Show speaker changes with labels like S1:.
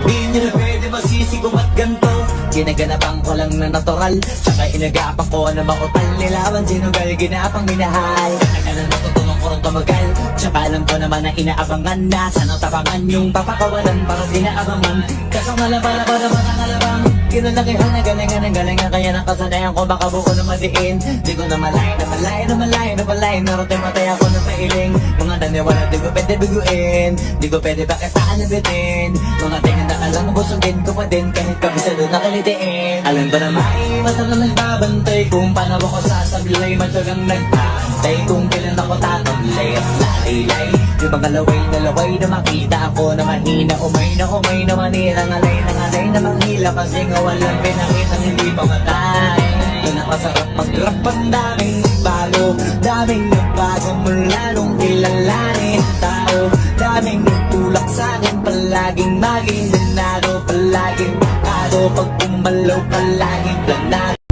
S1: Di nyo na pwede masisigaw at ganto. Ginaganapan ko lang na natural, tsaka inagapan ko na makutal. Nilawan sinugal, ginapang minahal. Kaya natutunan ko rin tumagal, tsaka alam ko naman na inaabangan na sana tapangan yung papakawalan para dinaabangan. Kaso malabala para ang alabang kinalakihan na galingan kaya nakasanayan ko baka buko na madiin. Di ko na malay narote matay ako ng pailing. Mga daniwala di ko pwede biguin, di ko pwede pakitaan na bitin. Mga tingin na alam mo busugin ko pa din kahit kabisado na kalitiin. Alam ko na may mata na nagbabantay kung paano ako sasablay. Matyagang nagpatay kung kailan ako tatablay at lalilay. Yung mga laway na makita ako na mahina. Umay na manira, ngalay na manghila. Kasi nga walang pinakita hindi pa matay. Doon nakasarap mag-rap, ang daming bago, daming nagbago mula nung kilalanin tao. Daming nagtulak sa'kin, palaging maging ganado, palaging pakado. Pag pumalaw, palaging planado.